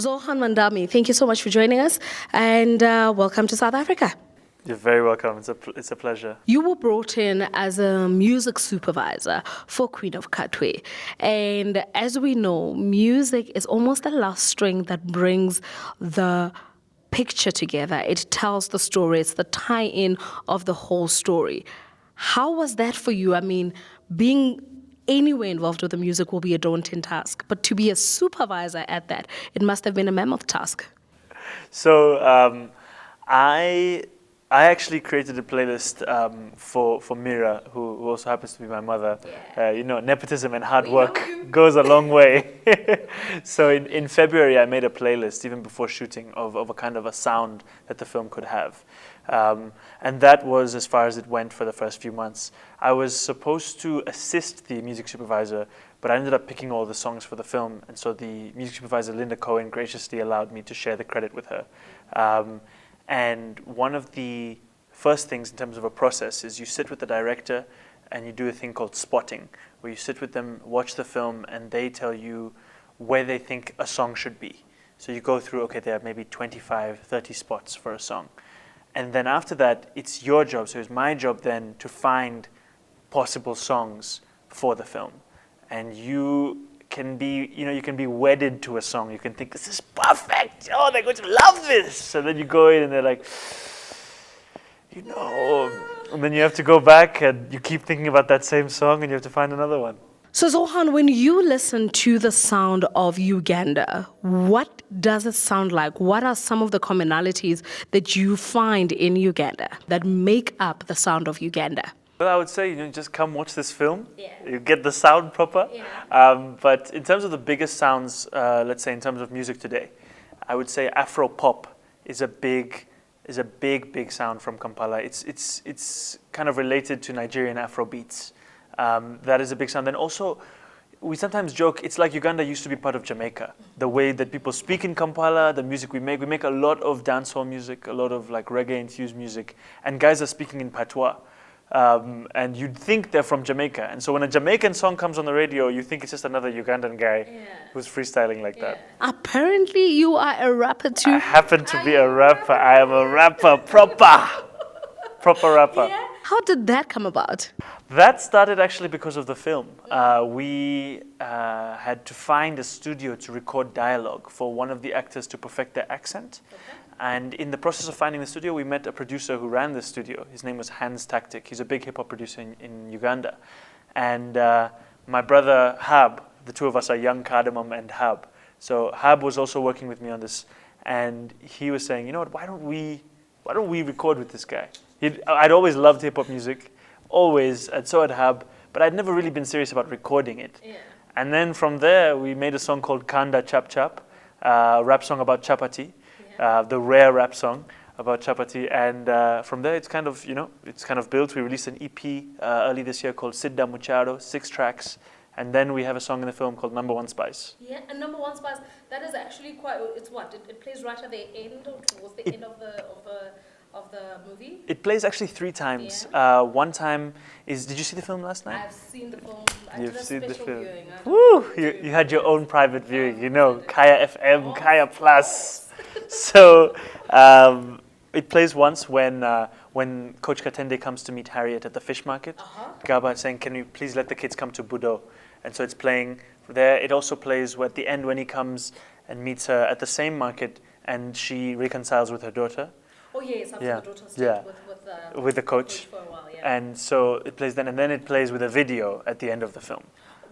Zohran Mamdani, thank you so much for joining us and welcome to South Africa. You're very welcome. It's a pleasure. You were brought in as a music supervisor for Queen of Katwe. And as we know, music is almost the last string that brings the picture together. It tells the story. It's the tie-in of the whole story. How was that for you? I mean, being anywhere involved with the music will be a daunting task, but to be a supervisor at that, it must have been a mammoth task. So I actually created a playlist for Mira, who also happens to be my mother. Yeah. Nepotism and hard work goes a long way. So in February, I made a playlist, even before shooting, of a kind of a sound that the film could have. And that was as far as it went for the first few months. I was supposed to assist the music supervisor, but I ended up picking all the songs for the film. And so the music supervisor, Linda Cohen, graciously allowed me to share the credit with her. And one of the first things in terms of a process is you sit with the director and you do a thing called spotting, where you sit with them, watch the film, and they tell you where they think a song should be. So you go through, okay, there are maybe 25, 30 spots for a song. And then after that, it's your job. So it's my job then to find possible songs for the film. And you can be wedded to a song. You can think, this is perfect. Oh, they're going to love this. So then you go in and they're like, and then you have to go back and you keep thinking about that same song and you have to find another one. So Zohran, when you listen to the sound of Uganda, what does it sound like? What are some of the commonalities that you find in Uganda that make up the sound of Uganda? Well, I would say, just come watch this film. Yeah. You get the sound proper. Yeah. But in terms of the biggest sounds, let's say in terms of music today, I would say Afro pop is a big sound from Kampala. It's kind of related to Nigerian Afro beats. That is a big sound. And also, we sometimes joke, it's like Uganda used to be part of Jamaica. The way that people speak in Kampala, the music we make a lot of dancehall music, a lot of like reggae-infused music, and guys are speaking in patois. And you'd think they're from Jamaica. And so when a Jamaican song comes on the radio, you think it's just another Ugandan guy who's freestyling like that. Apparently you are a rapper too. I happen to be a rapper. I am a rapper, proper rapper. Yeah. How did that come about? That started actually because of the film. We had to find a studio to record dialogue for one of the actors to perfect their accent. Okay. And in the process of finding the studio, we met a producer who ran the studio. His name was Hans Tactic. He's a big hip-hop producer in Uganda. And my brother Hab, the two of us are young Cardamom and Hab. So Hab was also working with me on this. And he was saying, why don't we record with this guy? I'd always loved hip-hop music, always, and so had Hab, but I'd never really been serious about recording it. Yeah. And then from there, we made a song called Kanda Chap Chap, a rap song about chapati. The rare rap song about chapati, and from there it's kind of built. We released an EP early this year called Sidda Mucharo, 6 tracks, and then we have a song in the film called Number One Spice. Yeah, and Number One Spice, that is actually quite. It's what it plays right at the end or towards the end of the movie. It plays actually 3 times. Yeah. One time is. Did you see the film last night? I've seen the film. You've seen the film. Viewing. Woo! You had your own private viewing. Kaya FM, Kaya Plus. So it plays once when Coach Katende comes to meet Harriet at the fish market. Gaba saying, "Can you please let the kids come to Budo?" And so it's playing there. It also plays at the end when he comes and meets her at the same market and she reconciles with her daughter. Oh yes, after the daughter stayed with the coach for a while. Yeah. And so it plays then, and then it plays with a video at the end of the film.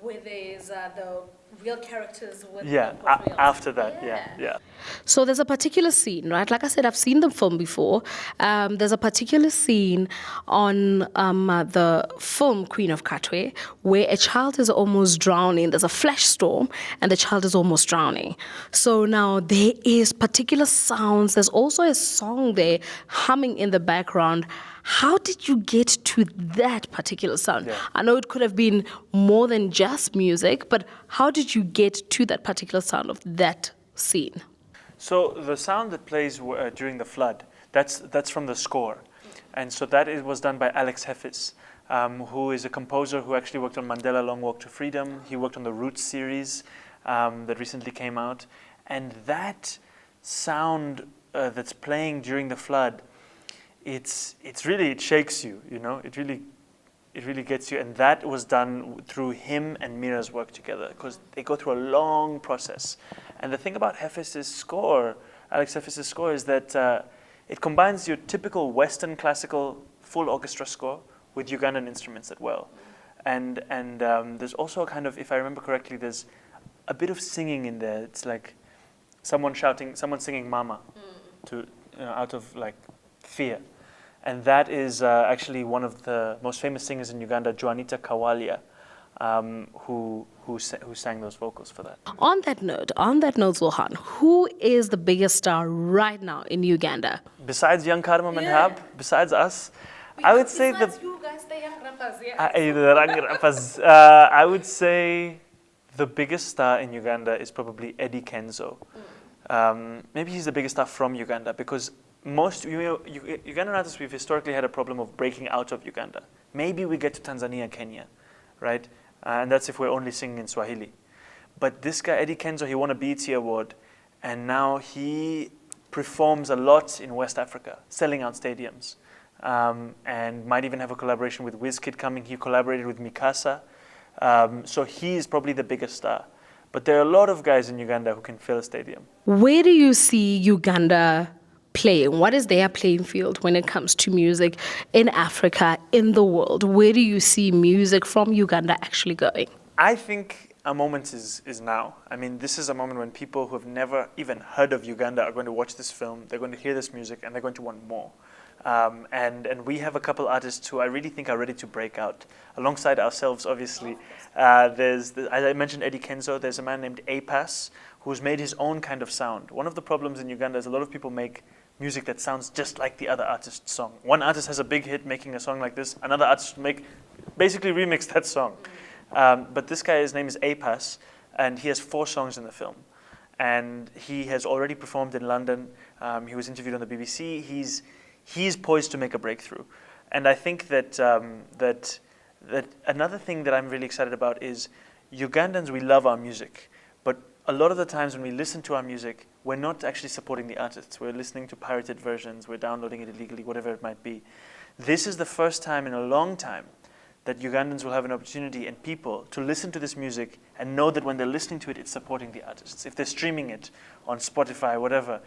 Where there's the real characters with after that, yeah. So there's a particular scene, right? Like I said, I've seen the film before. There's a particular scene on the film Queen of Katwe where a child is almost drowning. There's a flash storm and the child is almost drowning. So now there is particular sounds. There's also a song there humming in the background. How did you get to that particular sound? Yeah. I know it could have been more than just music, but how did you get to that particular sound of that scene? So the sound that plays during the flood, that's from the score. And so that was done by Alex Heffis, who is a composer who actually worked on Mandela Long Walk to Freedom. He worked on the Roots series that recently came out. And that sound that's playing during the flood, it shakes you, you know, it really gets you. And that was done through him and Mira's work together, because they go through a long process. And the thing about Alex Hefes's score, is that it combines your typical Western classical full orchestra score with Ugandan instruments as well. And there's also a kind of, if I remember correctly, there's a bit of singing in there. It's like someone singing "Mama" out of like fear. And that is actually one of the most famous singers in Uganda, Juanita Kawalia, who sang those vocals for that. On that note, Zohran, who is the biggest star right now in Uganda? Besides Young Cardamom and Hab, besides us, I would say you guys, the young rappers, I would say the biggest star in Uganda is probably Eddie Kenzo. Maybe he's the biggest star from Uganda, because most Ugandan artists, we've historically had a problem of breaking out of Uganda. Maybe we get to Tanzania, Kenya, right? And that's if we're only singing in Swahili. But this guy, Eddie Kenzo, he won a BET award, and now he performs a lot in West Africa, selling out stadiums, and might even have a collaboration with Wizkid coming. He collaborated with Mikasa. So he's probably the biggest star. But there are a lot of guys in Uganda who can fill a stadium. Where do you see Uganda playing? What is their playing field when it comes to music in Africa, in the world? Where do you see music from Uganda actually going? I think a moment is now. I mean, this is a moment when people who have never even heard of Uganda are going to watch this film, they're going to hear this music, and they're going to want more. And we have a couple artists who I really think are ready to break out, alongside ourselves, obviously. As I mentioned, Eddie Kenzo. There's a man named Apas who's made his own kind of sound. One of the problems in Uganda is a lot of people make music that sounds just like the other artist's song. One artist has a big hit making a song like this, another artist basically remix that song. But this guy, his name is Apas, and he has 4 songs in the film. And he has already performed in London. He was interviewed on the BBC. He's poised to make a breakthrough. And I think that that another thing that I'm really excited about is Ugandans, we love our music, but a lot of the times when we listen to our music, we're not actually supporting the artists. We're listening to pirated versions, we're downloading it illegally, whatever it might be. This is the first time in a long time that Ugandans will have an opportunity and people to listen to this music and know that when they're listening to it, it's supporting the artists. If they're streaming it on Spotify, whatever,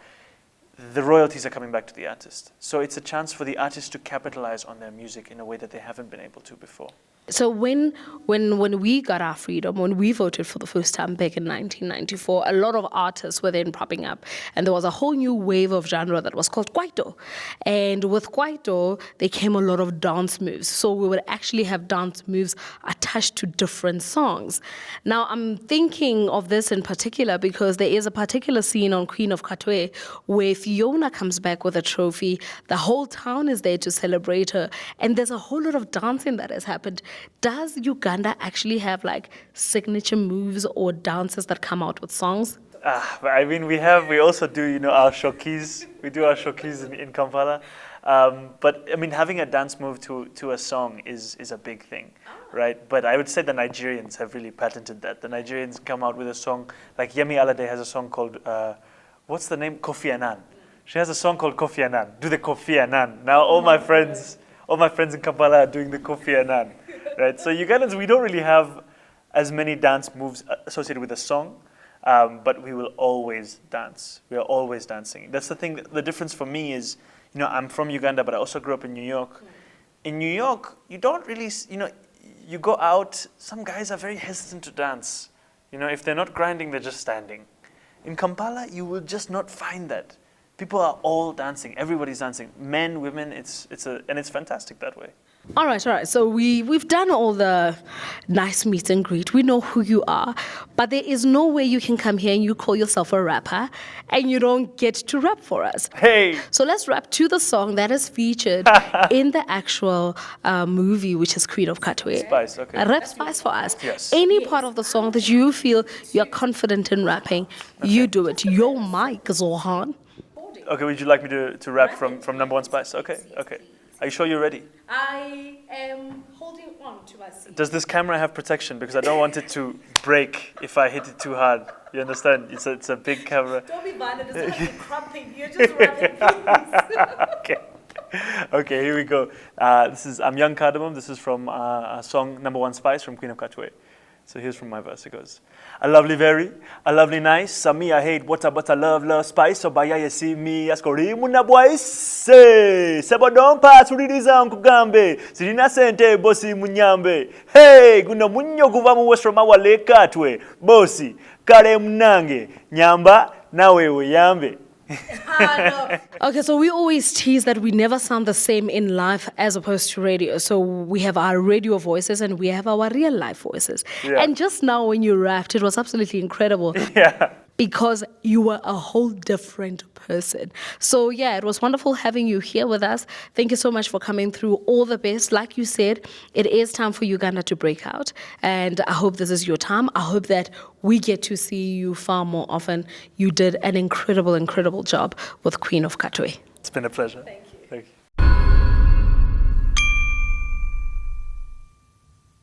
the royalties are coming back to the artist. So it's a chance for the artist to capitalize on their music in a way that they haven't been able to before. So when we got our freedom, when we voted for the first time back in 1994, a lot of artists were then popping up, and there was a whole new wave of genre that was called Kwaito. And with Kwaito, there came a lot of dance moves. So we would actually have dance moves attached to different songs. Now, I'm thinking of this in particular because there is a particular scene on Queen of Katwe where Fiona comes back with a trophy. The whole town is there to celebrate her, and there's a whole lot of dancing that has happened. Does Uganda actually have like signature moves or dances that come out with songs? I mean, we also do, our showkeys. We do our showkeys in Kampala. But I mean, having a dance move to a song is a big thing, right? But I would say the Nigerians have really patented that. The Nigerians come out with a song, like Yemi Alade has a song called, what's the name? Kofi Annan. She has a song called Kofi Annan. Do the Kofi Annan. Now all my friends in Kampala are doing the Kofi Annan, right? So Ugandans, we don't really have as many dance moves associated with a song, but we will always dance. We are always dancing. That's the thing. The difference for me is, I'm from Uganda, but I also grew up in New York. In New York, you don't really, you go out, some guys are very hesitant to dance. If they're not grinding, they're just standing. In Kampala, you will just not find that. People are all dancing. Everybody's dancing. Men, women, and it's fantastic that way. All right. So we've done all the nice meet and greet. We know who you are, but there is no way you can come here and you call yourself a rapper and you don't get to rap for us. Hey! So let's rap to the song that is featured in the actual movie, which is Queen of Katwe. Spice, okay. Rap Spice for us. Yes. Any part of the song that you feel you're confident in rapping, you do it. Your mic, Zohran. Okay, would you like me to rap from Number One Spice? Okay. Are you sure you're ready? I am holding on to my seat. Does this camera have protection? Because I don't want it to break if I hit it too hard. You understand? It's a big camera. Don't be violent. It's not like you're cramping. You're just running, please. Okay. Okay, here we go. I'm Young Cardamom. This is from a song, Number One Spice, from Queen of Katwe. So here's from my verse. It goes, a lovely very, a lovely nice. Some me I hate water, but I love spice. So by you see me, askori muna boys. Say, sebo don't pass ulidiza nkugambe. Sirina sente bosi munyambe. Hey, guna munyo guvamu west from our lake Katwe. Bosi, kare mnange. Nyamba, nawe uyambe. Okay, so we always tease that we never sound the same in life as opposed to radio. So we have our radio voices and we have our real life voices. Yeah. And just now when you rapped, it was absolutely incredible. Yeah. Because you were a whole different person. So yeah, it was wonderful having you here with us. Thank you so much for coming through. All the best. Like you said, it is time for Uganda to break out. And I hope this is your time. I hope that we get to see you far more often. You did an incredible, incredible job with Queen of Katwe. It's been a pleasure. Thank you.